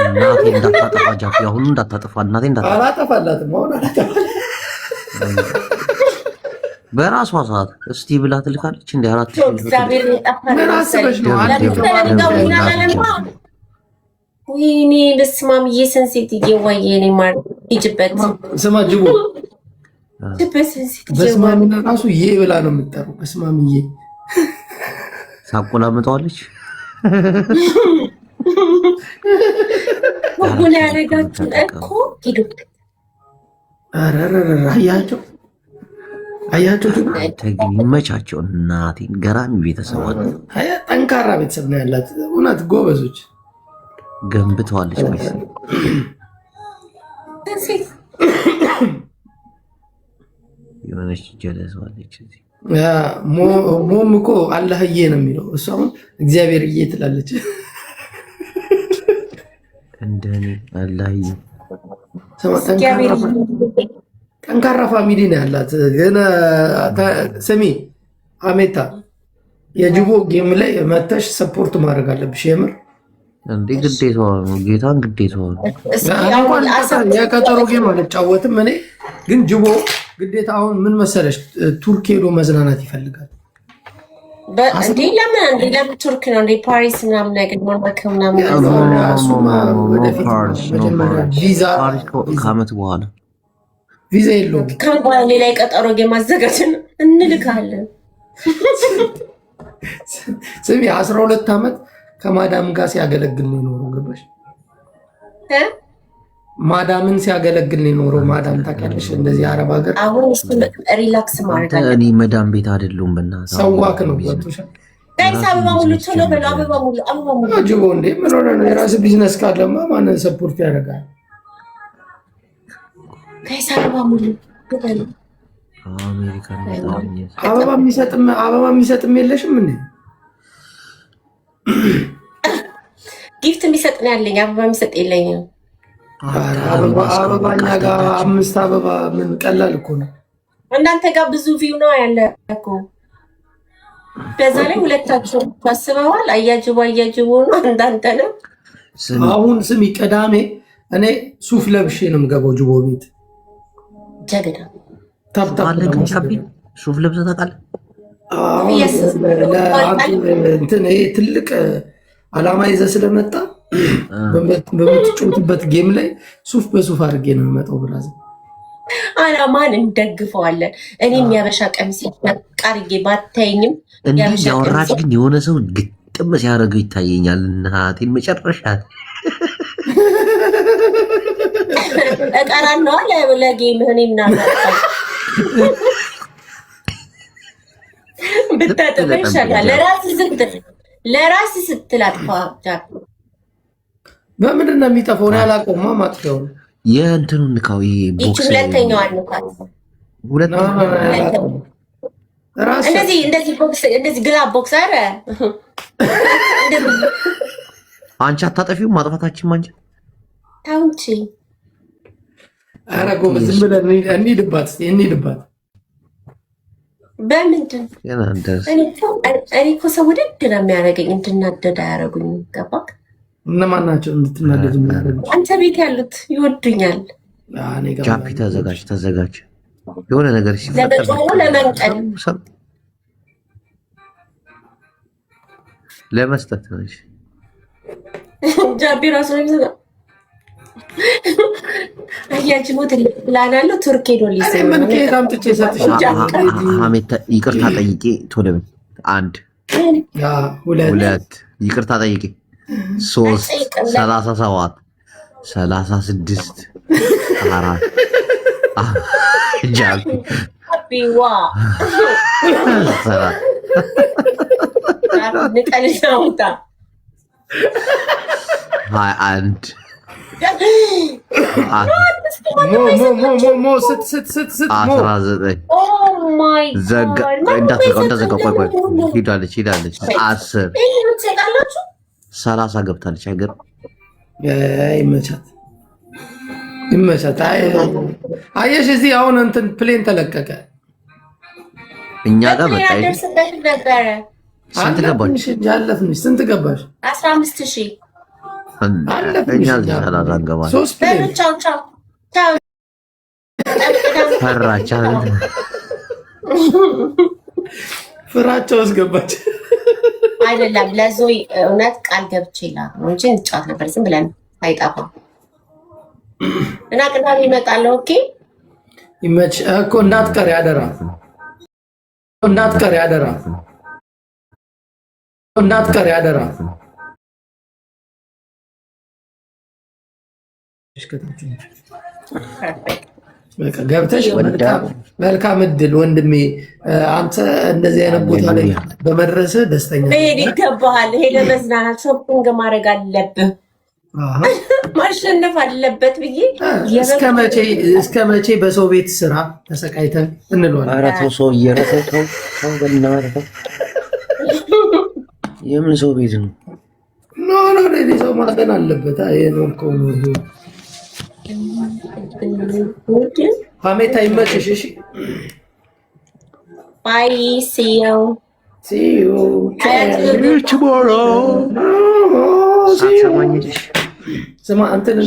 እናቴ እንዳታጠፋ ጃፒ፣ አሁን እንዳታጠፋ እናቴ እንዳታጠፋ። አላጠፋላትም አሁን አላጠፋላትም። በራሷ ሰዓት እስቲ ብላ ትልካለች። እንደ 4000 ምን አስበሽ ነው? ወይኔ በስማምዬ ሰንሴት እየዋየ ነው ማለት ይጅበት ስማ ጅቦ በስማምና ራሱ ይሄ ብላ ነው የምትጠራው። በስማምዬ ሳቆላምጠዋለች። ወጉን ያረጋችሁ እኮ ሄዱ። አያቸው አያቸው ይመቻቸው። እናቴን ገራሚ ቤተሰብ አለ። ጠንካራ ቤተሰብ ነው ያላት። እውነት ጎበዞች ገንብተዋለች። የሆነች ጀለሰዋለች። ሞም እኮ አላህዬ ነው የሚለው፣ እሱ አሁን እግዚአብሔርዬ ትላለች። እንደኔ አላህዬ ጠንካራ ፋሚሊ ነው ያላት። ግን ስሚ አሜታ የጅቦ ጌም ላይ መተሽ ሰፖርት ማድረግ አለብሽ። የምር እንዴ ግዴታዋ ነው። ጌታን ግዴታዋ ነው። የቀጠሮ ጌም አልጫወትም እኔ። ግን ጅቦ ግዴታ አሁን ምን መሰለሽ ቱርክ ሄዶ መዝናናት ይፈልጋል። እንዴ ለምን ቱርክ ነው እንዴ? ፓሪስ ምናምን ነገር ሞናኮ ምናምን ቪዛ ከዓመት በኋላ ቪዛ የለውም። ካም በኋላ ሌላ የቀጠሮ ጌም አዘጋጅን እንልካለን። ስሚ 12 ዓመት ከማዳም ጋር ሲያገለግል ነው የኖረው። ገባሽ? ማዳምን ሲያገለግል ነው የኖረው። ማዳም ታውቂያለሽ? እንደዚህ አረብ ሀገር አሁን ሪላክስ ማድረግ አለ። እኔ መዳም ቤት አይደለሁም። በእናትህ ሰዋክ ነው ገብቶሻል። ጋይስ አበባ ሙሉ ቶሎ በሉ። አበባ ሙሉ ጅቦ እንዴ ምን ሆነ ነው? የራስህ ቢዝነስ ካለማ ማንን ሰፖርት ያደርጋል? ጋይስ አበባ ሙሉ በሉ። አበባ የሚሰጥም የለሽም እንዴ? ጊፍት የሚሰጥ ነው ያለኝ። አበባ የሚሰጥ የለኝም። አበባኛ ጋር 5 አበባ ምን ቀላል እኮ ነው። እናንተ ጋር ብዙ ቪው ነው ያለ እኮ። በዛ ላይ ሁለታችሁ ታስበዋል። አያጅቡ ነው እንዳንተ ነው። አሁን ስሚ ቅዳሜ እኔ ሱፍ ለብሼ ነው የምገባው ጅቦ ቤት። ጀግና ሱፍ ለብሰህ ታውቃለህ? ትልቅ አላማ ይዘህ ስለመጣ በምትጫወትበት ጌም ላይ ሱፍ በሱፍ አድርጌ ነው የሚመጣው። ብራዘር አላማን እንደግፈዋለን። እኔም ያበሻ ቀሚስ ቃርጌ ባታይኝም እንዲህ ያወራች ግን የሆነ ሰው ግጥም ሲያደርገው ይታየኛል። እናቴን መጨረሻ እቀራን ነው ለጌም እኔ ምናምን ብታጠፋ ይሻላል። ለራስህ ስትል አጥፋ። በምንድን ነው የሚጠፋው? ነው ያላቀውማ ማጥፊያው የእንትኑን ንካው። ይሄ ቦክስ ሁለተኛው አንኳት እንደዚህ ቦክስ እንደዚህ ግላ ቦክስ አረ አንቺ አታጠፊው ማጥፋታችን አንቺ ታውንቺ አረ ጎበዝ ዝም ብለን እንሂድባት እንሂድባት። በምንድን እኔ እኮ ሰው ውድድ ነው የሚያደርገኝ፣ እንድናደድ አያደርጉኝ። ገባክ? እነማን ናቸው እንድትናደድ የሚያደርጉ? አንተ ቤት ያሉት ይወዱኛል። ጃፒ ተዘጋጅ። የሆነ ነገር ለመንቀል ለመስጠት ነው። ጃፒ ራሱ ነው አያጅቦ ትልቅ ፕላን አለው። ቱርክ ሄዶ ምን ከየት አምጥቼ ይቅርታ ጠይቄ ቶሎ በል። 1 2 ይቅርታ ጠይቄ 3 37 36 4 ጃፒዋ ንቀልሻውታ 21 ሄዳለች 10 30 ገብታለች። አይገር ይመቻት። አየሽ እዚህ አሁን እንትን ፕሌን ተለቀቀ እኛ ጋር መጣ። ስንት ገባሽ? አለፍንሽ። ስንት ገባሽ? 15,000 እኛ ሰላሳ ገባ። ቻው ቻው ቻው። ፈራቻ ፍራቸው አስገባች። አይደለም ለዞይ እውነት ቃል ገብቼ ይላል ነው እንጂ እንጫወት ነበር ዝም ብለን አይጣፋም። እና ቅዳሜ እመጣለሁ። ኦኬ ይመች እኮ እንዳትቀሪ አደራ፣ እንዳትቀሪ አደራ፣ እንዳትቀሪ አደራ። በቃ ገብተሽ መልካም እድል ወንድሜ። አንተ እንደዚህ አይነት ቦታ ላይ በመድረስህ ደስተኛ ነኝ። መሄድ ይገባሃል። ሄደህ መዝናናት ሾፒንግ ማድረግ አለብህ፣ ማሸነፍ አለበት ብዬ እስከ መቼ በሰው ቤት ስራ ተሰቃይተን እንለዋለን? ኧረ ተው ሰው እየረሰው በእናትህ የምን ሰው ቤት ነው? ኖ ሰው ማዘን አለበት። የኖርከው ነው። ሀሜታ ይመችሽ። እሺ ባይ ሲዩ ስማ እንትን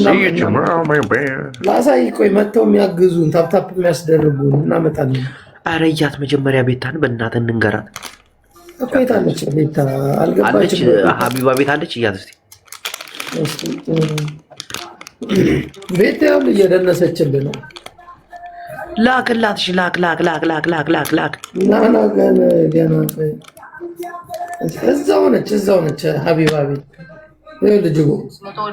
ላሳይ። ቆይ መጥተው የሚያግዙን ታፕታፕ የሚያስደርጉን እናመጣለን። ኧረ እያት መጀመሪያ ቤታን በእናትህ እንንገራት እኮ። የት አለች ቤታ? አልገባችም። ሀቢባ ቤት አለች። እያት እስኪ ቤት ያው እየደነሰችልህ ነው። ላክላት። እሺ ላክ ናና ገና እዛው ነች ሀቢባ ቤት። ልጅ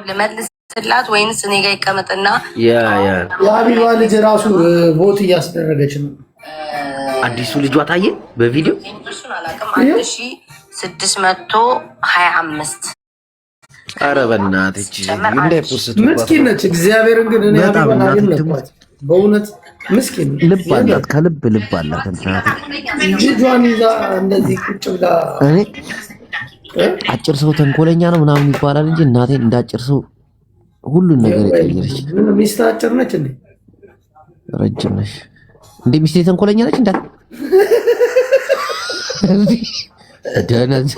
ልመልስላት ወይንስ እኔ ጋር ይቀመጥና የሀቢባ ልጅ ራሱ ቦት እያስደረገች ነው። አዲሱ ልጇ ታየ በቪዲዮ 1625 ኧረ በእናትህ ምስኪን ነች። እግዚአብሔርን ግን እኔ ሀቢባን አልነኳት በእውነት ምስኪን ልብ አላት፣ ከልብ ልብ አላት። ልጇን ይዛ እንደዚህ ቁጭ ብላ አጭር ሰው ተንኮለኛ ነው ምናምን ይባላል እንጂ እናቴን እንዳጭር ሰው ሁሉን ነገር የቀየረች ሚስት አጭር ነች እንዴ? ረጅም ነሽ እንዴ? ሚስቴ ተንኮለኛ ነች እንዴ? ደህነት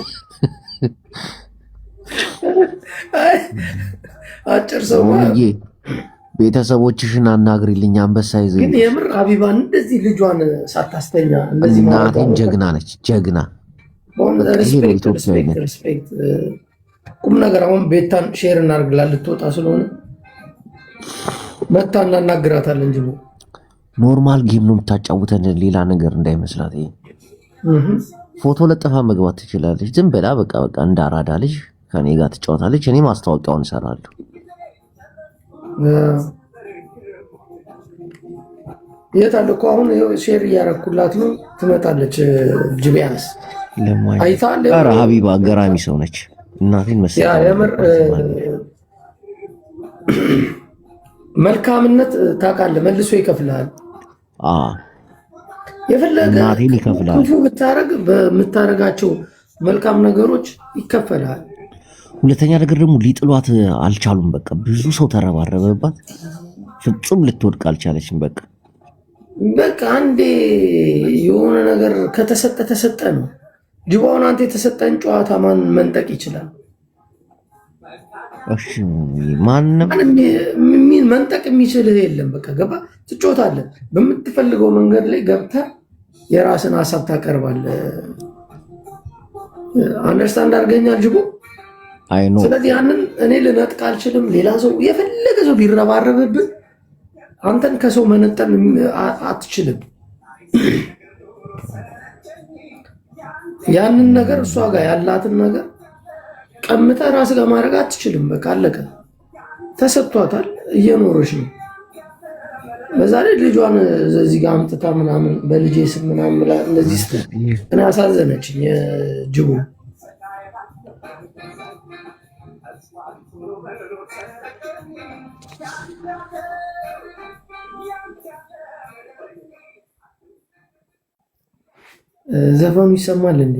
አጭር ሰው ቤተሰቦችሽን አናግሪልኝ። አንበሳ ይዘ ግን የምር ሀቢባን እንደዚህ ልጇን ሳታስተኛ እንደዚህ እናቴን ጀግና ነች፣ ጀግና ሪስፔክት። ቁም ነገር አሁን ቤታን ሼር እናርግላ ልትወጣ ስለሆነ መታ እናናግራታለን እንጂ ኖርማል ጌም ነው የምታጫውተን፣ ሌላ ነገር እንዳይመስላት። ፎቶ ለጠፋ መግባት ትችላለች። ዝም ብላ በቃ እንዳራዳ ልጅ ከኔ ጋር ትጫወታለች። እኔ ማስታወቂያውን እሰራለሁ። የት አለ እኮ አሁን ሼር እያረኩላት ነው። ትመጣለች። ጅቢያንስ አይታለ። ኧረ ሀቢባ ገራሚ ሰው ነች። እናቴን መሰለኝ። የምር መልካምነት ታውቃለህ፣ መልሶ ይከፍልሃል። የፈለገ እናቴን ይከፍልሃል። ክፉ ብታረግ በምታረጋቸው መልካም ነገሮች ይከፈልሃል። ሁለተኛ ነገር ደግሞ ሊጥሏት አልቻሉም። በቃ ብዙ ሰው ተረባረበባት፣ ፍጹም ልትወድቅ አልቻለችም። በቃ አንዴ የሆነ ነገር ከተሰጠ ተሰጠ ነው። ጅባውን አንተ የተሰጠን ጨዋታ ማን መንጠቅ ይችላል? እሺ ማንም መንጠቅ የሚችልህ የለም። በቃ ገባ ትጮታለህ። በምትፈልገው መንገድ ላይ ገብተህ የራስን ሀሳብ ታቀርባለህ። አንደርስታንድ አድርገኛል ጅቦ? ስለዚህ ያንን እኔ ልነጥቅ አልችልም። ሌላ ሰው የፈለገ ሰው ቢረባረብብን አንተን ከሰው መነጠል አትችልም። ያንን ነገር እሷ ጋር ያላትን ነገር ቀምጠህ ራስ ጋር ማድረግ አትችልም። በቃ አለቀ። ተሰጥቷታል፣ እየኖረች ነው። በዛ ላይ ልጇን እዚህ ጋር አምጥታ ምናምን በልጄ ስም ምናምን ብላ እንደዚህ ስትል እኔ አሳዘነችኝ ጅቡ። ዘፈኑ ይሰማል እንዴ?